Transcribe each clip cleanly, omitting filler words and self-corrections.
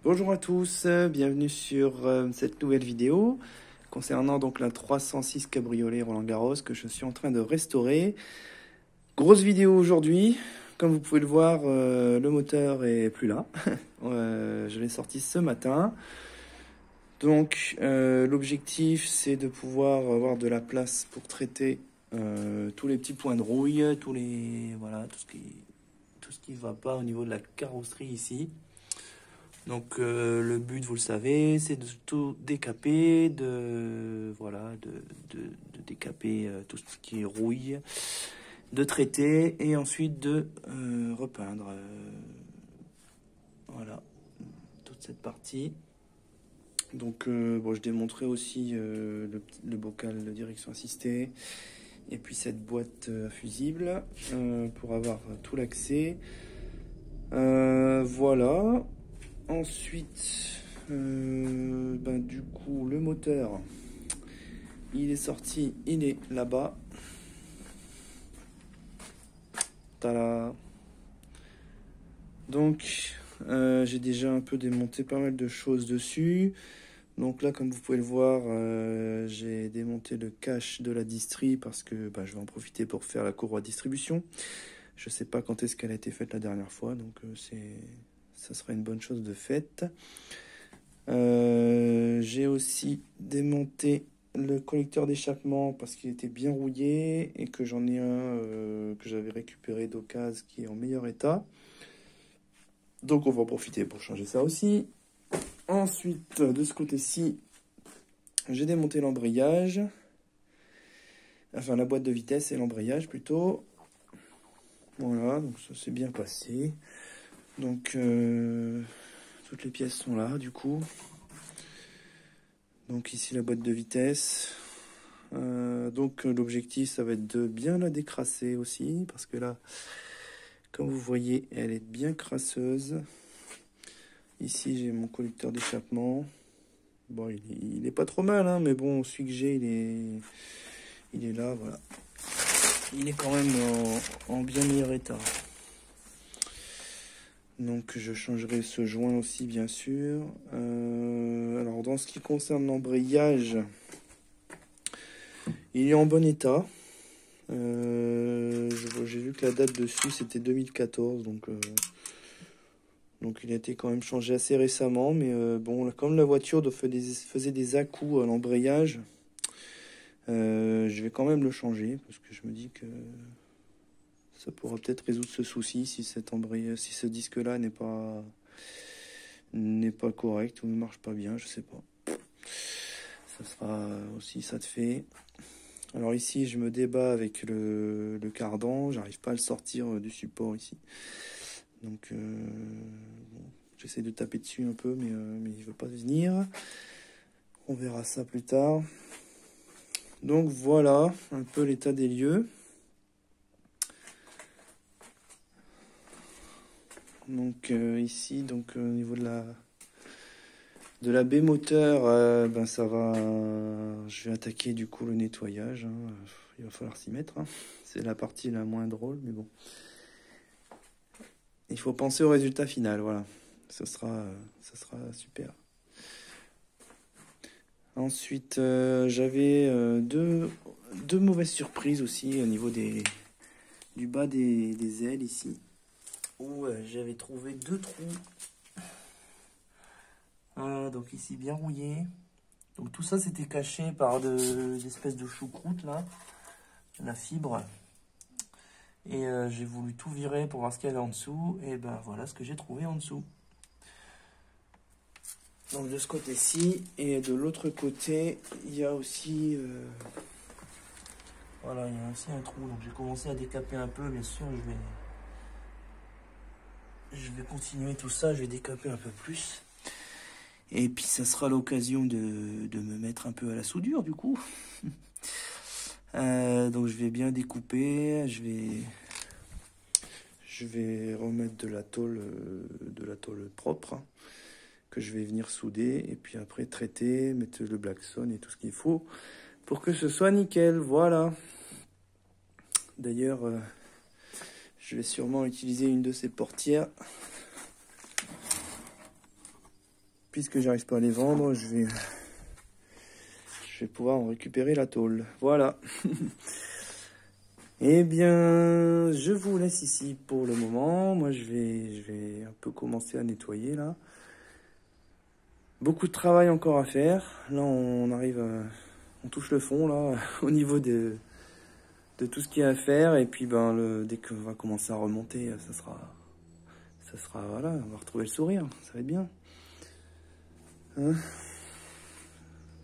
Bonjour à tous, bienvenue sur cette nouvelle vidéo concernant donc la 306 Cabriolet Roland-Garros que je suis en train de restaurer. Grosse vidéo aujourd'hui, comme vous pouvez le voir, le moteur est plus là. Je l'ai sorti ce matin. Donc l'objectif c'est de pouvoir avoir de la place pour traiter tous les petits points de rouille, tout ce qui va pas au niveau de la carrosserie ici. Donc le but, vous le savez, c'est de tout décaper, de décaper tout ce qui est rouille, de traiter et ensuite de repeindre. Voilà, toute cette partie. Donc bon, je démontrerai aussi le bocal de direction assistée et puis cette boîte fusible pour avoir tout l'accès. Voilà. Ensuite, du coup, le moteur, il est sorti, il est là-bas. Tada. Donc, j'ai déjà un peu démonté pas mal de choses dessus. Donc là, comme vous pouvez le voir, j'ai démonté le cache de la distri parce que je vais en profiter pour faire la courroie de distribution. Je sais pas quand est-ce qu'elle a été faite la dernière fois, donc ça sera une bonne chose de faite. J'ai aussi démonté le collecteur d'échappement parce qu'il était bien rouillé et que j'en ai un que j'avais récupéré d'occasion qui est en meilleur état. Donc on va en profiter pour changer ça aussi. Ensuite, de ce côté-ci, j'ai démonté l'embrayage. Enfin, la boîte de vitesse et l'embrayage plutôt. Voilà, donc ça s'est bien passé. Donc, toutes les pièces sont là, du coup. Donc ici, la boîte de vitesse. Donc, l'objectif, ça va être de bien la décrasser aussi. Parce que là, comme vous voyez, elle est bien crasseuse. Ici, j'ai mon collecteur d'échappement. Bon, il est pas trop mal, hein, mais bon, celui que j'ai, il est là, voilà. Il est quand même en bien meilleur état. Donc je changerai ce joint aussi bien sûr. Alors dans ce qui concerne l'embrayage, il est en bon état. J'ai vu que la date dessus c'était 2014, donc il a été quand même changé assez récemment. Mais bon, comme la voiture faisait des à-coups à l'embrayage, je vais quand même le changer parce que je me dis que ça pourra peut-être résoudre ce souci si ce disque-là n'est pas correct ou ne marche pas bien, je sais pas. Ça sera aussi ça de fait. Alors ici, je me débat avec le cardan, j'arrive pas à le sortir du support ici. Donc bon, j'essaie de taper dessus un peu, mais il veut pas venir. On verra ça plus tard. Donc voilà un peu l'état des lieux. Donc ici, donc au niveau de la baie moteur, ça va. Je vais attaquer du coup le nettoyage. Hein. Il va falloir s'y mettre. Hein. C'est la partie la moins drôle, mais bon. Il faut penser au résultat final, voilà. Ça sera super. Ensuite, j'avais deux mauvaises surprises aussi au niveau du bas des ailes ici. Où j'avais trouvé deux trous. Donc ici bien rouillé. Donc tout ça c'était caché par des espèces de choucroute là. La fibre. Et j'ai voulu tout virer pour voir ce qu'il y avait en dessous. Et ben voilà ce que j'ai trouvé en dessous. Donc de ce côté-ci. Et de l'autre côté, il y a aussi... voilà, il y a aussi un trou. Donc j'ai commencé à décaper un peu, bien sûr. Je vais continuer tout ça, je vais décaper un peu plus. Et puis ça sera l'occasion de me mettre un peu à la soudure du coup. Donc je vais bien découper, je vais remettre de la tôle propre hein, que je vais venir souder et puis après traiter, mettre le blackstone et tout ce qu'il faut pour que ce soit nickel. Voilà. D'ailleurs, je vais sûrement utiliser une de ces portières. puisque j'arrive pas à les vendre, je vais pouvoir en récupérer la tôle. Voilà. Eh bien, je vous laisse ici pour le moment. Moi, je vais un peu commencer à nettoyer là. Beaucoup de travail encore à faire. Là, on arrive, on touche le fond là, au niveau de tout ce qu'il y a à faire. Et puis, ben, dès qu'on va commencer à remonter, ça sera, voilà, on va retrouver le sourire. Ça va être bien. Hein,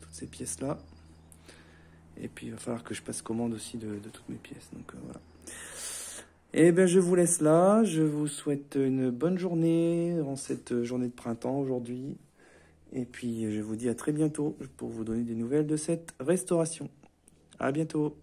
toutes ces pièces là. Et puis, il va falloir que je passe commande aussi de toutes mes pièces. Donc, voilà. Et bien, je vous laisse là. Je vous souhaite une bonne journée en cette journée de printemps aujourd'hui. Et puis, je vous dis à très bientôt pour vous donner des nouvelles de cette restauration. À bientôt.